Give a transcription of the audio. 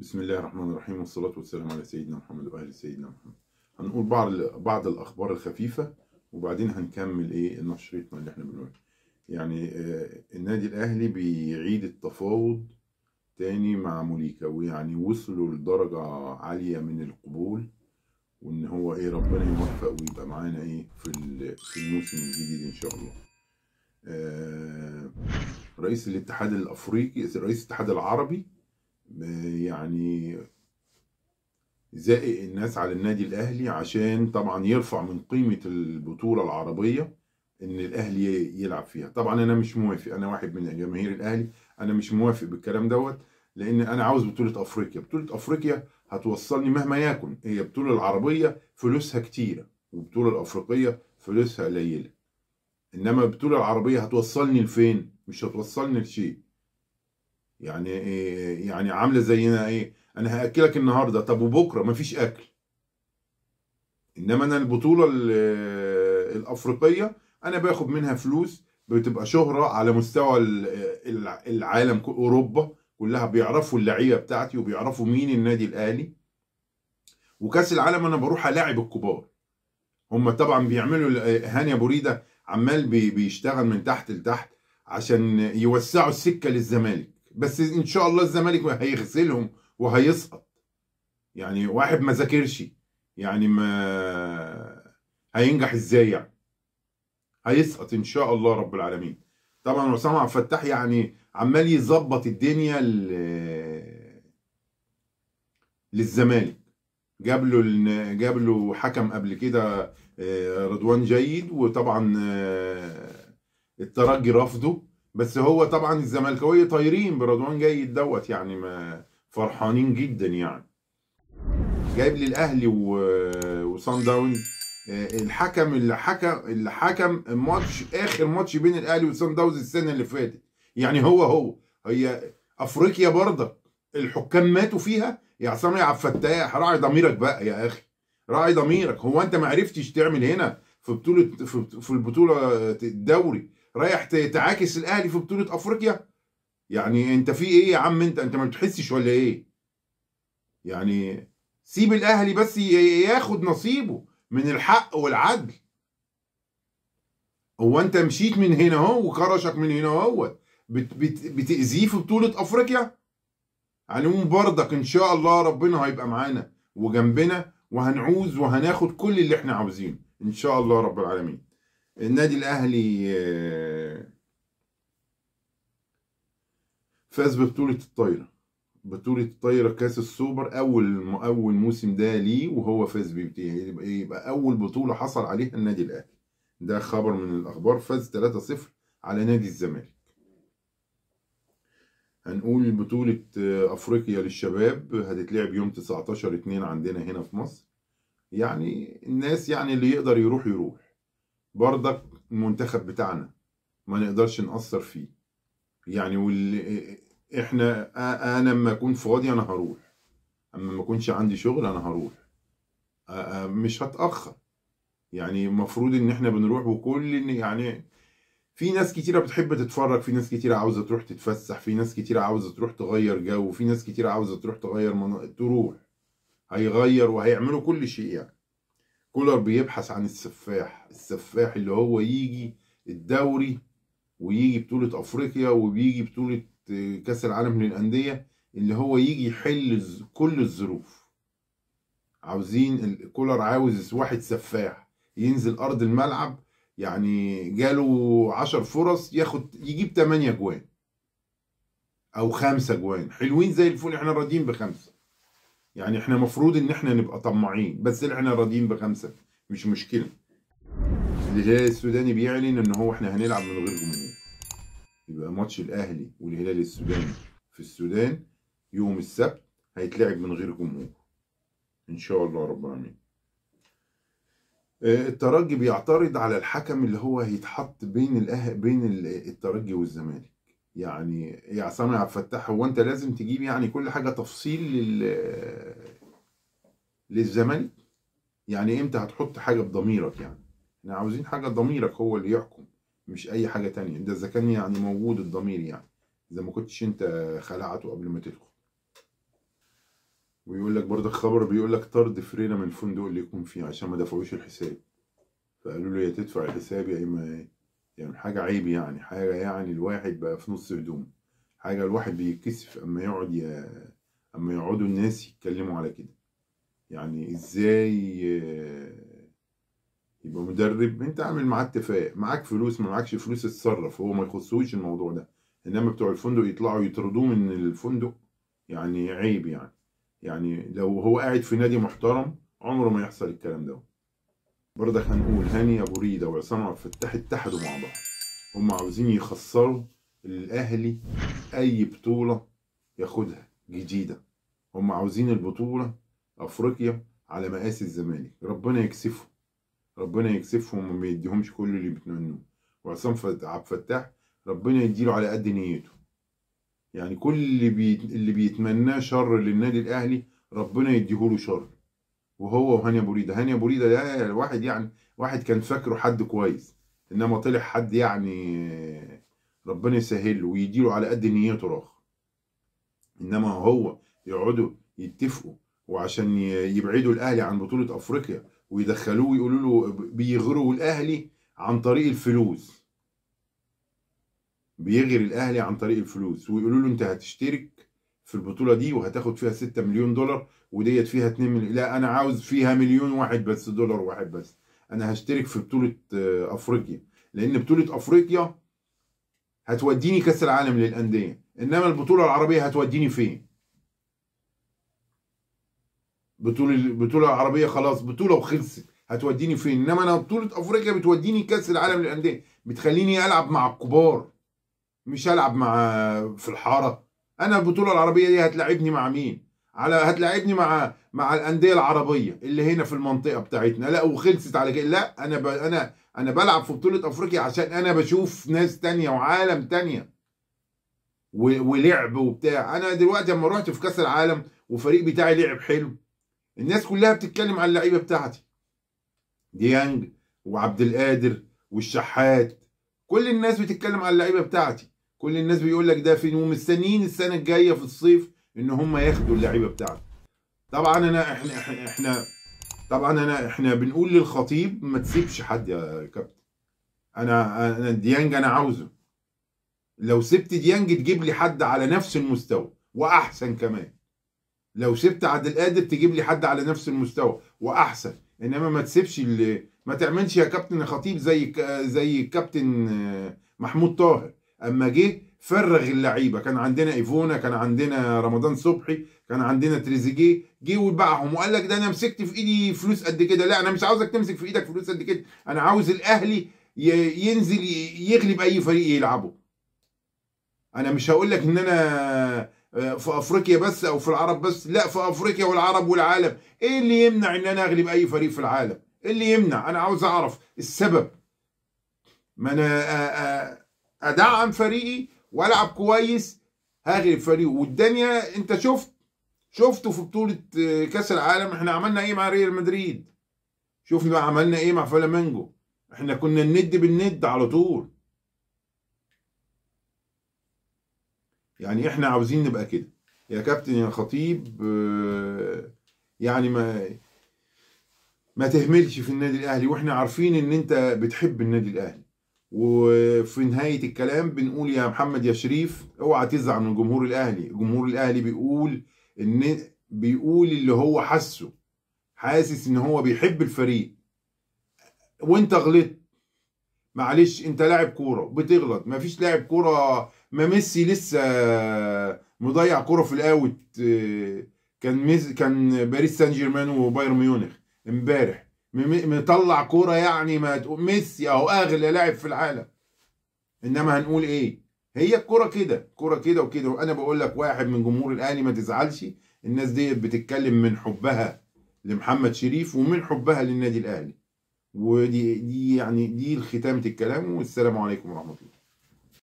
بسم الله الرحمن الرحيم، والصلاة والسلام على سيدنا محمد وآل سيدنا محمد. هنقول بعض الأخبار الخفيفة، وبعدين هنكمل نشرتنا اللي احنا بنقولها. النادي الأهلي بيعيد التفاوض تاني مع موليكا، ويعني وصلوا لدرجة عالية من القبول، وإن هو ربنا يوفق ويبقى معانا في الموسم الجديد إن شاء الله. رئيس الاتحاد الأفريقي، رئيس الاتحاد العربي، يعني زائق الناس على النادي الاهلي عشان طبعا يرفع من قيمة البطولة العربية ان الاهلي يلعب فيها. طبعا انا مش موافق، انا واحد من جماهير الاهلي، انا مش موافق بالكلام دوت، لان انا عاوز بطولة افريقيا. بطولة افريقيا هتوصلني مهما يكن، هي البطولة العربية فلوسها كتيرة والبطولة الافريقية فلوسها قليلة، انما البطولة العربية هتوصلني لفين؟ مش هتوصلني لشيء. يعني عامله زينا انا هاكلك النهارده، طب وبكره مفيش اكل. انما انا البطوله الافريقيه انا باخد منها فلوس، بتبقى شهره على مستوى العالم، اوروبا كلها بيعرفوا اللعيبه بتاعتي وبيعرفوا مين النادي الاهلي. وكاس العالم انا بروح الاعب الكبار. هم طبعا بيعملوا هاني ابو ريده عمال بيشتغل من تحت لتحت عشان يوسعوا السكه للزمالك، بس ان شاء الله الزمالك هيغسلهم وهيسقط. يعني واحد ما ذاكرش، يعني ما هينجح ازاي؟ يعني هيسقط ان شاء الله رب العالمين. طبعا عصام عبد الفتاح يعني عمال يظبط الدنيا للزمالك. جاب له حكم قبل كده، رضوان جيد، وطبعا الترجي رفضه، بس هو طبعا الزملكاويه طايرين برضوان جيد دوت، يعني ما فرحانين جدا يعني. جايب لي الاهلي وصن داونز. الحكم الماتش، اخر ماتش بين الاهلي وصن داونز السنه اللي فاتت، يعني هي افريقيا برضك الحكام ماتوا فيها. يا عصام يا عبد الفتاح، راعي ضميرك بقى يا اخي، راعي ضميرك. هو انت ما عرفتش تعمل هنا في البطوله الدوري، رايح تعاكس الاهلي في بطوله افريقيا؟ يعني انت في ايه يا عم؟ انت ما بتحسش ولا ايه؟ يعني سيب الاهلي بس ياخد نصيبه من الحق والعدل. هو انت مشيت من هنا اهو وكرشك من هنا اهو بتأذيه في بطولة افريقيا؟ على العموم برضك ان شاء الله ربنا هيبقى معانا وجنبنا، وهنعوز وهناخد كل اللي احنا عاوزينه ان شاء الله رب العالمين. النادي الاهلي فاز ببطولة الطايرة، بطولة الطايرة كاس السوبر، أول موسم ده ليه وهو فاز بيه، يبقى أول بطولة حصل عليها النادي الأهلي. ده خبر من الأخبار. فاز 3-0 على نادي الزمالك. هنقول بطولة أفريقيا للشباب هتتلعب يوم 19/2 عندنا هنا في مصر. يعني الناس يعني اللي يقدر يروح. برضك المنتخب بتاعنا ما نقدرش نأثر فيه، يعني احنا انا لما اكون فاضي انا هروح، اما ما اكونش عندي شغل انا هروح. مش هتأخر. يعني المفروض ان احنا بنروح، وكل يعني في ناس كتيرة بتحب تتفرج، في ناس كتيرة عاوزة تروح تتفسح، في ناس كتيرة عاوزة تروح تغير جو، في ناس كتيرة عاوزة تروح تغير تروح. هيغير وهيعملوا كل شيء يعني. كولر بيبحث عن السفاح اللي هو يجي الدوري، ويجي بطولة افريقيا، وبيجي بطولة كاس العالم للأندية، اللي هو يجي يحل كل الظروف. كولر عاوز واحد سفاح ينزل ارض الملعب، يعني جاله 10 فرص يجيب 8 جوان او 5 جوان حلوين زي الفل، احنا راضيين ب5. يعني احنا مفروض ان احنا نبقى طماعين، بس احنا راضيين ب5 مش مشكلة. الهلال السوداني بيعلن ان هو احنا هنلعب من غير جمهور. يبقى ماتش الاهلي والهلال السوداني في السودان يوم السبت هيتلعب من غير جمهور ان شاء الله رب العالمين. الترجي بيعترض على الحكم اللي هو هيتحط بين الترجي والزمالك. يعني يا عصام عبد الفتاح، هو انت لازم تجيب يعني كل حاجه تفصيل للزمالك؟ يعني امتى هتحط حاجه بضميرك؟ يعني احنا عاوزين حاجه ضميرك هو اللي يحكم، مش اي حاجه تانية. ده اذا كان يعني موجود الضمير، يعني اذا ما كنتش انت خلعته قبل ما تدخل. ويقول لك برضه خبر بيقول لك طرد فريرة من الفندق اللي يكون فيه عشان ما دفعوش الحساب. فقالوا له يا تدفع الحساب يا اما، يعني حاجة عيب، يعني حاجة، يعني الواحد بقى في نص هدوم، حاجة الواحد بيتكسف اما يقعد اما يقعدوا الناس يتكلموا على كده. يعني ازاي يبقى مدرب انت عامل معاه اتفاق، معاك فلوس ما معاكش فلوس اتصرف، هو ما يخصوش الموضوع ده. انما بتوع الفندق يطلعوا يطردوه من الفندق، يعني عيب يعني. يعني لو هو قاعد في نادي محترم عمره ما يحصل الكلام ده. برضك هنقول هاني ابو ريده وعصام عبد الفتاح اتحدوا مع بعض، هم عاوزين يخسروا الاهلي اي بطوله ياخدها جديده. هم عاوزين البطوله افريقيا على مقاس الزمالك. ربنا يكسفهم، ربنا يكسفهم وما يديهمش كل اللي بيتمنوه. وعصام عبد الفتاح ربنا يديله على قد نيته. يعني كل اللي بيتمناه شر للنادي الاهلي ربنا يديهوله شر. وهو وهاني ابو ريده، هاني ابو ريده ده واحد، يعني واحد كان فاكره حد كويس، انما طلع حد يعني ربنا يسهل له ويديله على قد نيته راخ. انما هو يقعدوا يتفقوا وعشان يبعدوا الاهلي عن بطولة افريقيا ويدخلوه ويقولوا له بيغروا الاهلي عن طريق الفلوس، بيغري الاهلي عن طريق الفلوس، ويقولوا له انت هتشترك في البطولة دي وهتاخد فيها 6 مليون دولار وديت فيها 2 مليون. لا انا عاوز فيها مليون واحد بس، دولار واحد بس. انا هشترك في بطولة افريقيا، لان بطولة افريقيا هتوديني كاس العالم للاندية، انما البطولة العربية هتوديني فين؟ البطولة العربية خلاص بطولة وخلصت، هتوديني فين؟ انما انا بطولة افريقيا بتوديني كاس العالم للاندية، بتخليني العب مع الكبار مش العب مع في الحارة. انا البطولة العربية دي هتلاعبني مع مين؟ هتلاعبني مع الاندية العربية اللي هنا في المنطقة بتاعتنا. لا وخلصت على كده؟ لا انا بلعب في بطولة افريقيا عشان انا بشوف ناس تانية وعالم تانية ولعب وبتاع. انا دلوقتي لما رحت في كاس العالم وفريق بتاعي لعب حلو، الناس كلها بتتكلم على اللعيبه بتاعتي، ديانج وعبد القادر والشحات، كل الناس بتتكلم على اللعيبه بتاعتي، كل الناس بيقول لك ده فين، ومستنيين السنه الجايه في الصيف ان هم ياخدوا اللعيبه بتاعتي. طبعا انا احنا طبعا احنا بنقول للخطيب ما تسيبش حد يا كابتن. انا ديانج انا عاوزه، لو سبت ديانج تجيب لي حد على نفس المستوى واحسن كمان، لو سبت عبد القادر تجيب لي حد على نفس المستوى واحسن. انما ما تسيبش ما تعملش يا كابتن خطيب زي الكابتن محمود طاهر اما جه فرغ اللعيبه. كان عندنا ايفونا، كان عندنا رمضان صبحي، كان عندنا تريزيجيه، جه وباعهم وقال لك ده انا مسكت في ايدي فلوس قد كده. لا انا مش عاوزك تمسك في ايدك فلوس قد كده، انا عاوز الاهلي ينزل يغلب اي فريق يلعبه. انا مش هقول لك ان انا في افريقيا بس او في العرب بس، لا في افريقيا والعرب والعالم. ايه اللي يمنع ان انا اغلب اي فريق في العالم؟ ايه اللي يمنع؟ انا عاوز اعرف السبب. ما انا ادعم فريقي والعب كويس هغلب فريقي. والدنيا انت شفته في بطولة كاس العالم احنا عملنا ايه مع ريال مدريد، شوفنا عملنا ايه مع فلامينجو، احنا كنا الند بالند على طول. يعني احنا عاوزين نبقى كده يا كابتن يا خطيب. يعني ما تهملش في النادي الاهلي، واحنا عارفين ان انت بتحب النادي الاهلي. وفي نهاية الكلام بنقول يا محمد يا شريف اوعى تزعل من جمهور الاهلي. جمهور الاهلي بيقول اللي هو حاسس ان هو بيحب الفريق، وانت غلطت معلش، انت لاعب كوره بتغلط، ما فيش لاعب كوره. ما ميسي لسه مضيع كوره في الاوت، كان باريس سان جيرمان وبايرن ميونخ امبارح مطلع كوره، يعني ما تقول ميسي اهو اغلى لاعب في العالم. انما هنقول ايه؟ هي الكوره كده، كوره كده وكده. وانا بقول لك واحد من جمهور الاهلي ما تزعلش، الناس دي بتتكلم من حبها لمحمد شريف ومن حبها للنادي الاهلي. ودي يعني دي ختامة الكلام، والسلام عليكم ورحمة الله.